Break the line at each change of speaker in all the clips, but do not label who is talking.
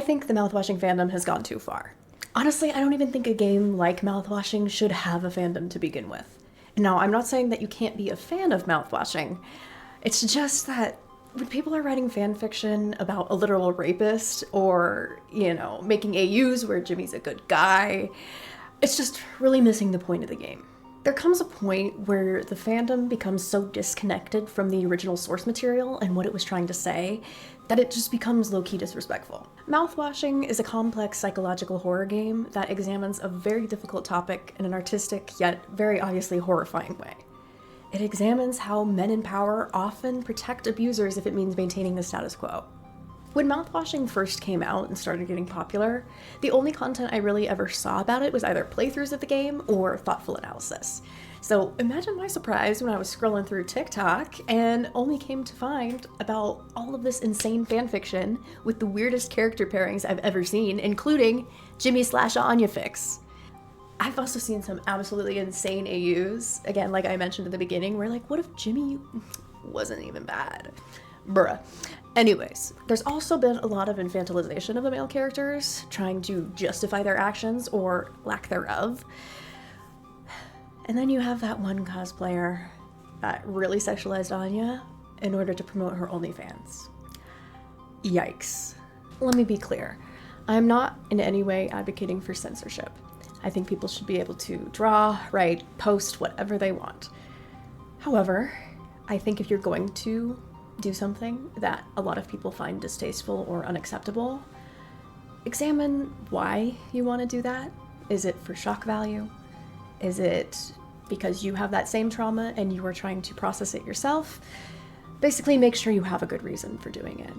I think the Mouthwashing fandom has gone too far. Honestly, I don't even think a game like Mouthwashing should have a fandom to begin with. Now, I'm not saying that you can't be a fan of Mouthwashing. It's just that when people are writing fan fiction about a literal rapist or, making AUs where Jimmy's a good guy, it's just really missing the point of the game. There comes a point where the fandom becomes so disconnected from the original source material and what it was trying to say that it just becomes low-key disrespectful. Mouthwashing is a complex psychological horror game that examines a very difficult topic in an artistic yet very obviously horrifying way. It examines how men in power often protect abusers if it means maintaining the status quo. When Mouthwashing first came out and started getting popular, the only content I really ever saw about it was either playthroughs of the game or thoughtful analysis. So imagine my surprise when I was scrolling through TikTok and only came to find about all of this insane fanfiction with the weirdest character pairings I've ever seen, including Jimmy/Anya fics. I've also seen some absolutely insane AUs, again, like I mentioned at the beginning, where what if Jimmy wasn't even bad? Bruh. Anyways, there's also been a lot of infantilization of the male characters, trying to justify their actions or lack thereof. And then you have that one cosplayer that really sexualized Anya in order to promote her OnlyFans. Yikes. Let me be clear. I'm not in any way advocating for censorship. I think people should be able to draw, write, post whatever they want. However, I think if you're going to do something that a lot of people find distasteful or unacceptable, examine why you want to do that. Is it for shock value? Is it because you have that same trauma and you are trying to process it yourself? Basically, make sure you have a good reason for doing it.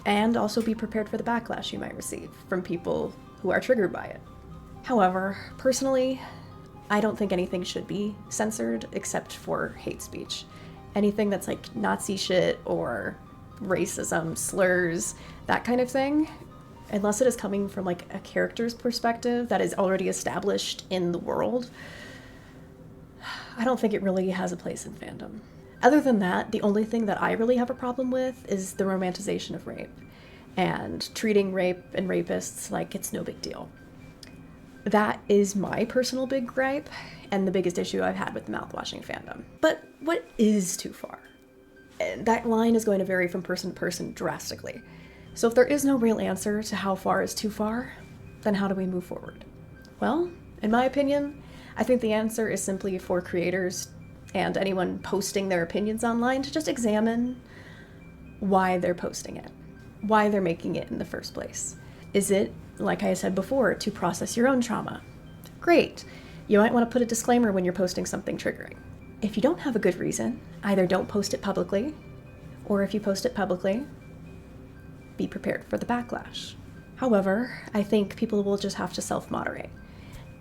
And also be prepared for the backlash you might receive from people who are triggered by it. However, personally, I don't think anything should be censored except for hate speech. Anything that's like Nazi shit or racism, slurs, that kind of thing, unless it is coming from a character's perspective that is already established in the world, I don't think it really has a place in fandom. Other than that, the only thing that I really have a problem with is the romanticization of rape and treating rape and rapists like it's no big deal. That is my personal big gripe and the biggest issue I've had with the Mouthwashing fandom. But what is too far? And that line is going to vary from person to person drastically. So if there is no real answer to how far is too far, then how do we move forward? Well, in my opinion, I think the answer is simply for creators and anyone posting their opinions online to just examine why they're posting it, why they're making it in the first place. Is it, like I said before, to process your own trauma? Great. You might want to put a disclaimer when you're posting something triggering. If you don't have a good reason, either don't post it publicly, or if you post it publicly, be prepared for the backlash. However, I think people will just have to self-moderate.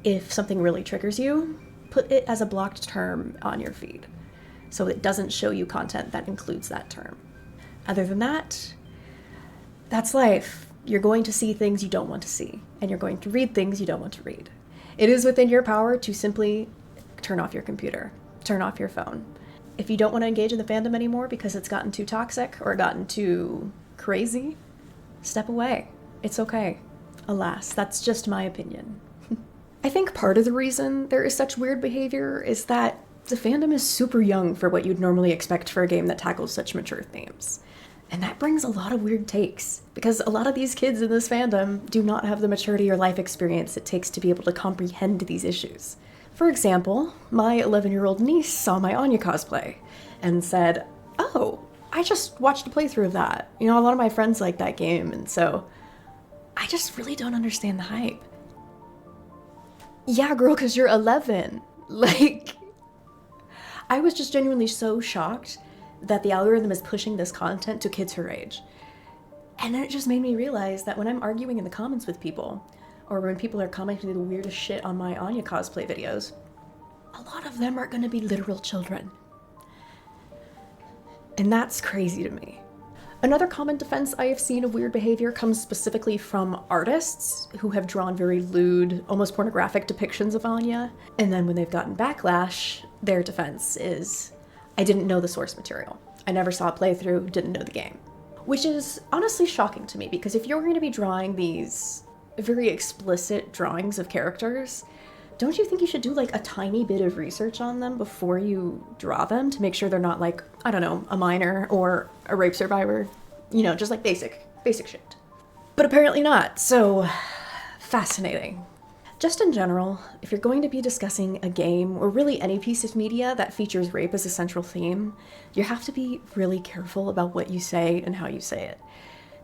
If something really triggers you, put it as a blocked term on your feed, so it doesn't show you content that includes that term. Other than that, that's life. You're going to see things you don't want to see, and you're going to read things you don't want to read. It is within your power to simply turn off your computer, turn off your phone. If you don't want to engage in the fandom anymore because it's gotten too toxic or gotten too crazy, step away. It's okay. Alas, that's just my opinion. I think part of the reason there is such weird behavior is that the fandom is super young for what you'd normally expect for a game that tackles such mature themes. And that brings a lot of weird takes, because a lot of these kids in this fandom do not have the maturity or life experience it takes to be able to comprehend these issues. For example, my 11-year-old niece saw my Anya cosplay and said, "Oh, I just watched a playthrough of that. A lot of my friends like that game, and so I just really don't understand the hype." Yeah, girl, because you're 11. I was just genuinely so shocked that the algorithm is pushing this content to kids her age. And then it just made me realize that when I'm arguing in the comments with people, or when people are commenting the weirdest shit on my Anya cosplay videos, a lot of them are gonna be literal children. And that's crazy to me. Another common defense I have seen of weird behavior comes specifically from artists who have drawn very lewd, almost pornographic depictions of Anya, and then when they've gotten backlash, their defense is, "I didn't know the source material. I never saw a playthrough, didn't know the game." Which is honestly shocking to me, because if you're going to be drawing these very explicit drawings of characters, don't you think you should do like a tiny bit of research on them before you draw them to make sure they're not like, I don't know, a minor or a rape survivor? You know, just like basic shit. But apparently not, so fascinating. Just in general, if you're going to be discussing a game or really any piece of media that features rape as a central theme, you have to be really careful about what you say and how you say it.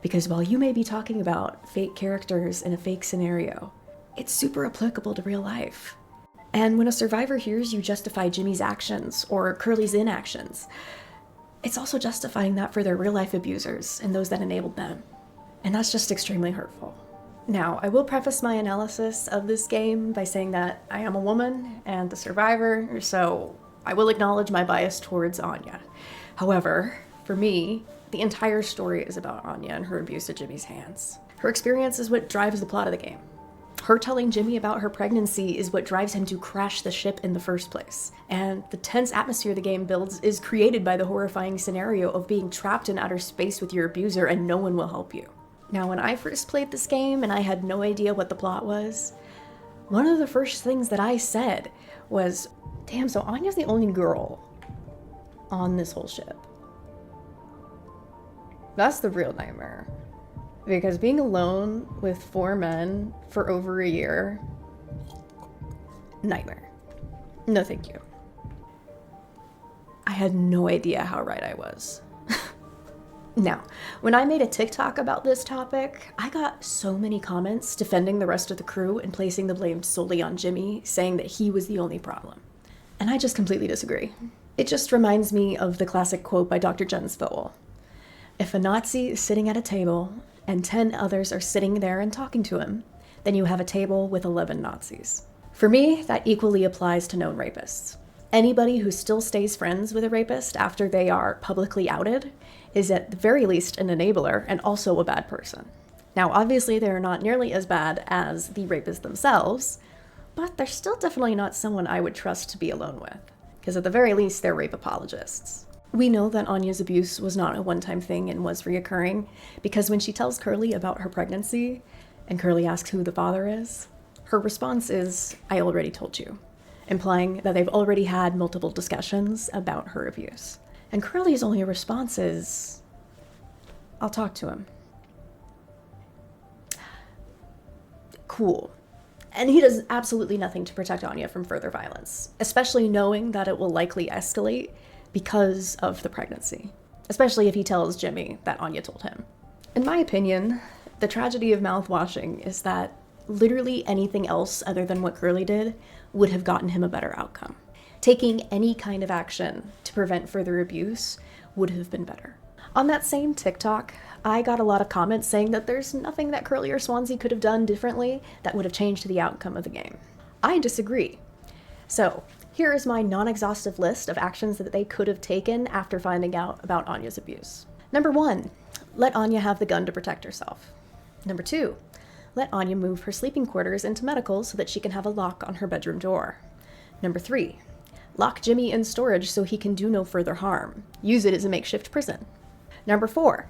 Because while you may be talking about fake characters in a fake scenario, it's super applicable to real life. And when a survivor hears you justify Jimmy's actions or Curly's inactions, it's also justifying that for their real life abusers and those that enabled them. And that's just extremely hurtful. Now, I will preface my analysis of this game by saying that I am a woman and the survivor, so I will acknowledge my bias towards Anya. However, for me, the entire story is about Anya and her abuse at Jimmy's hands. Her experience is what drives the plot of the game. Her telling Jimmy about her pregnancy is what drives him to crash the ship in the first place. And the tense atmosphere the game builds is created by the horrifying scenario of being trapped in outer space with your abuser and no one will help you. Now, when I first played this game and I had no idea what the plot was, one of the first things that I said was, damn, so Anya's the only girl on this whole ship. That's the real nightmare. Because being alone with 4 men for over a year, nightmare. No thank you. I had no idea how right I was. Now, when I made a TikTok about this topic, I got so many comments defending the rest of the crew and placing the blame solely on Jimmy, saying that he was the only problem. And I just completely disagree. It just reminds me of the classic quote by Dr. Jens Voel. If a Nazi is sitting at a table and 10 others are sitting there and talking to him, then you have a table with 11 Nazis. For me, that equally applies to known rapists. Anybody who still stays friends with a rapist after they are publicly outed is at the very least an enabler and also a bad person. Now, obviously, they're not nearly as bad as the rapists themselves, but they're still definitely not someone I would trust to be alone with, because at the very least, they're rape apologists. We know that Anya's abuse was not a one-time thing and was reoccurring, because when she tells Curly about her pregnancy, and Curly asks who the father is, her response is, I already told you, implying that they've already had multiple discussions about her abuse. And Curly's only response is, I'll talk to him. Cool. And he does absolutely nothing to protect Anya from further violence, especially knowing that it will likely escalate because of the pregnancy, especially if he tells Jimmy that Anya told him. In my opinion, the tragedy of mouthwashing is that literally anything else other than what Curly did would have gotten him a better outcome. Taking any kind of action to prevent further abuse would have been better. On that same TikTok, I got a lot of comments saying that there's nothing that Curly or Swansea could have done differently that would have changed the outcome of the game. I disagree. So, here is my non-exhaustive list of actions that they could have taken after finding out about Anya's abuse. Number 1, let Anya have the gun to protect herself. Number 2, let Anya move her sleeping quarters into medical so that she can have a lock on her bedroom door. Number 3, lock Jimmy in storage so he can do no further harm. Use it as a makeshift prison. Number 4,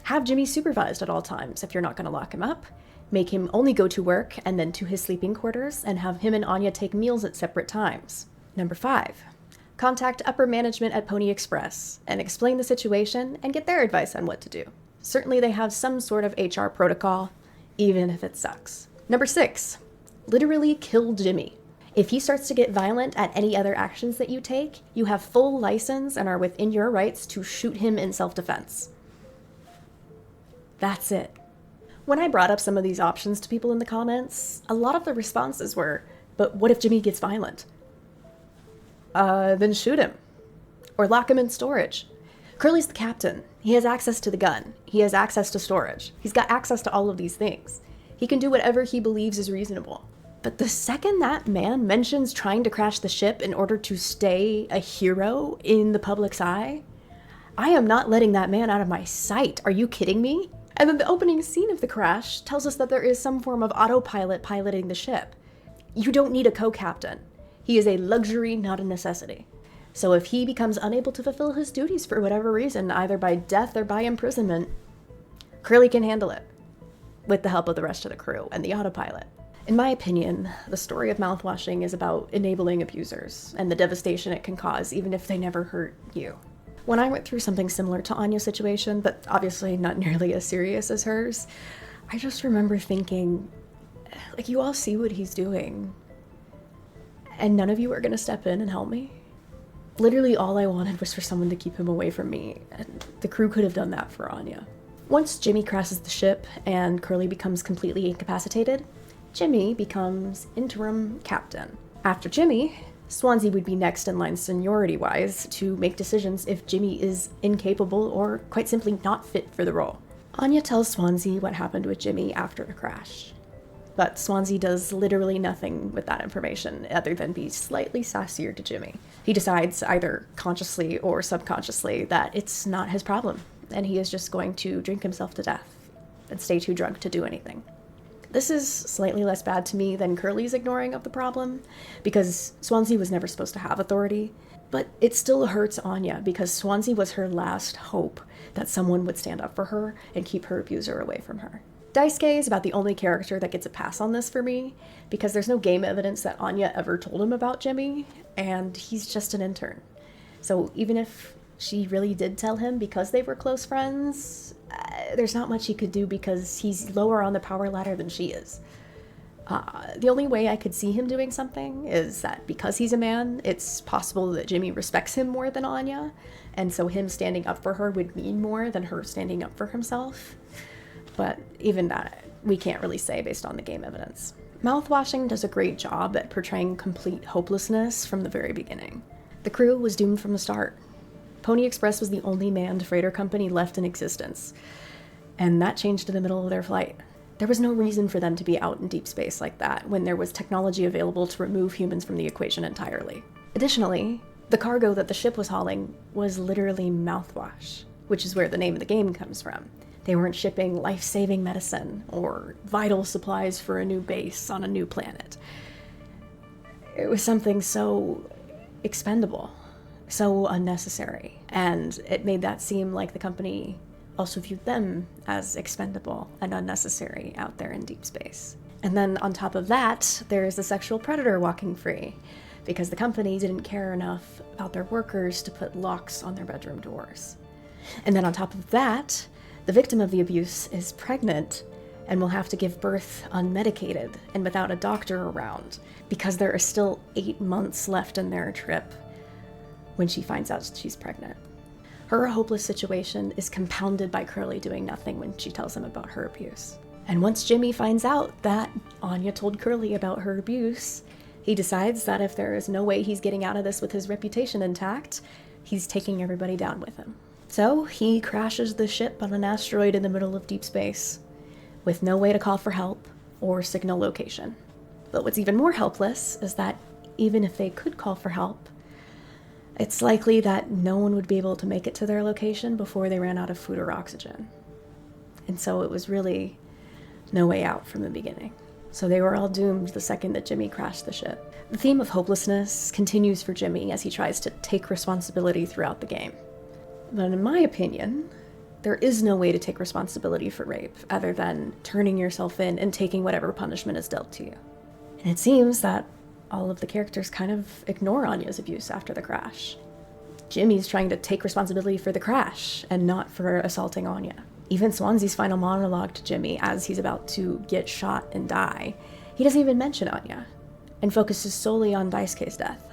have Jimmy supervised at all times if you're not going to lock him up. Make him only go to work and then to his sleeping quarters, and have him and Anya take meals at separate times. Number 5, contact upper management at Pony Express and explain the situation and get their advice on what to do. Certainly they have some sort of HR protocol, even if it sucks. Number 6, literally kill Jimmy. If he starts to get violent at any other actions that you take, you have full license and are within your rights to shoot him in self-defense. That's it. When I brought up some of these options to people in the comments, a lot of the responses were, but what if Jimmy gets violent? Then shoot him. Or lock him in storage. Curly's the captain. He has access to the gun. He has access to storage. He's got access to all of these things. He can do whatever he believes is reasonable. But the second that man mentions trying to crash the ship in order to stay a hero in the public's eye, I am not letting that man out of my sight. Are you kidding me? And then the opening scene of the crash tells us that there is some form of autopilot piloting the ship. You don't need a co-captain. He is a luxury, not a necessity. So if he becomes unable to fulfill his duties for whatever reason, either by death or by imprisonment, Curly can handle it with the help of the rest of the crew and the autopilot. In my opinion, the story of Mouthwashing is about enabling abusers and the devastation it can cause even if they never hurt you. When I went through something similar to Anya's situation, but obviously not nearly as serious as hers, I just remember thinking, like, you all see what he's doing, and none of you are gonna step in and help me? Literally all I wanted was for someone to keep him away from me, and the crew could have done that for Anya. Once Jimmy crashes the ship and Curly becomes completely incapacitated, Jimmy becomes interim captain. After Jimmy, Swansea would be next in line seniority-wise to make decisions if Jimmy is incapable or quite simply not fit for the role. Anya tells Swansea what happened with Jimmy after the crash, but Swansea does literally nothing with that information other than be slightly sassier to Jimmy. He decides, either consciously or subconsciously, that it's not his problem, and he is just going to drink himself to death and stay too drunk to do anything. This is slightly less bad to me than Curly's ignoring of the problem, because Swansea was never supposed to have authority, but it still hurts Anya because Swansea was her last hope that someone would stand up for her and keep her abuser away from her. Daisuke is about the only character that gets a pass on this for me, because there's no game evidence that Anya ever told him about Jimmy, and he's just an intern. So even if she really did tell him because they were close friends, there's not much he could do because he's lower on the power ladder than she is. The only way I could see him doing something is that because he's a man, it's possible that Jimmy respects him more than Anya, and so him standing up for her would mean more than her standing up for himself. But even that, we can't really say based on the game evidence. Mouthwashing does a great job at portraying complete hopelessness from the very beginning. The crew was doomed from the start. Pony Express was the only manned freighter company left in existence, and that changed in the middle of their flight. There was no reason for them to be out in deep space like that when there was technology available to remove humans from the equation entirely. Additionally, the cargo that the ship was hauling was literally mouthwash, which is where the name of the game comes from. They weren't shipping life-saving medicine or vital supplies for a new base on a new planet. It was something so expendable, so unnecessary, and it made that seem like the company also viewed them as expendable and unnecessary out there in deep space. And then on top of that, there's the sexual predator walking free, because the company didn't care enough about their workers to put locks on their bedroom doors. And then on top of that, the victim of the abuse is pregnant and will have to give birth unmedicated and without a doctor around, because there are still 8 months left in their trip when she finds out she's pregnant. Her hopeless situation is compounded by Curly doing nothing when she tells him about her abuse. And once Jimmy finds out that Anya told Curly about her abuse, he decides that if there is no way he's getting out of this with his reputation intact, he's taking everybody down with him. So he crashes the ship on an asteroid in the middle of deep space, with no way to call for help or signal location. But what's even more helpless is that even if they could call for help, it's likely that no one would be able to make it to their location before they ran out of food or oxygen. And so it was really no way out from the beginning. So they were all doomed the second that Jimmy crashed the ship. The theme of hopelessness continues for Jimmy as he tries to take responsibility throughout the game. But in my opinion, there is no way to take responsibility for rape other than turning yourself in and taking whatever punishment is dealt to you. And it seems that all of the characters kind of ignore Anya's abuse after the crash. Jimmy's trying to take responsibility for the crash and not for assaulting Anya. Even Swansea's final monologue to Jimmy as he's about to get shot and die, he doesn't even mention Anya and focuses solely on Daisuke's death.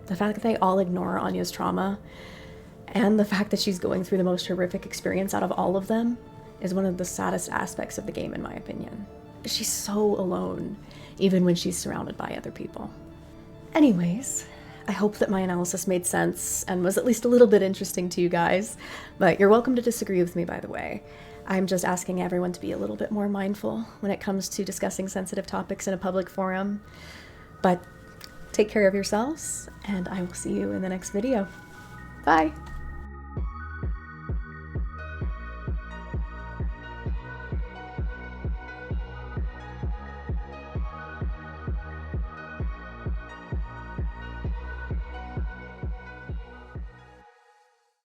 The fact that they all ignore Anya's trauma and the fact that she's going through the most horrific experience out of all of them is one of the saddest aspects of the game, in my opinion. She's so alone, even when she's surrounded by other people. Anyways, I hope that my analysis made sense and was at least a little bit interesting to you guys, but you're welcome to disagree with me, by the way. I'm just asking everyone to be a little bit more mindful when it comes to discussing sensitive topics in a public forum. But take care of yourselves, and I will see you in the next video. Bye!